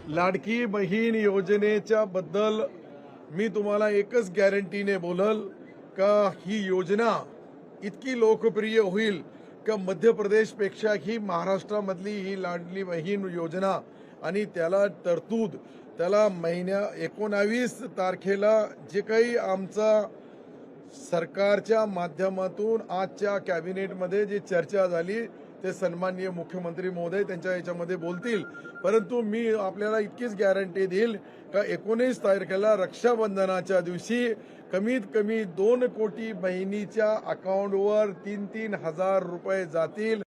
लाडकी बहीण योजनेच्या बद्दल मी तुम्हाला एकच गॅरंटीने बोलल का ही योजना इतकी लोकप्रिय होईल का मध्य प्रदेशपेक्षा ही महाराष्ट्रामधली ही लाडली बहीण योजना आणि त्याला तरतूद त्याला महिन्या 19 तारखेला जे काही आमचा सरकारच्या माध्यमातून आजच्या कॅबिनेटमध्ये जी चर्चा झाली ते सन्माननीय मुख्यमंत्री महोदय त्यांच्या याच्यामध्ये बोलतील। परंतु मी आपल्याला इतकीच गॅरंटी देईल का 19 तारखेला रक्षाबंधनाच्या दिवशी कमीत कमी 2 कोटी बहिणीच्या अकाउंटवर 3-3 हजार रुपये जातील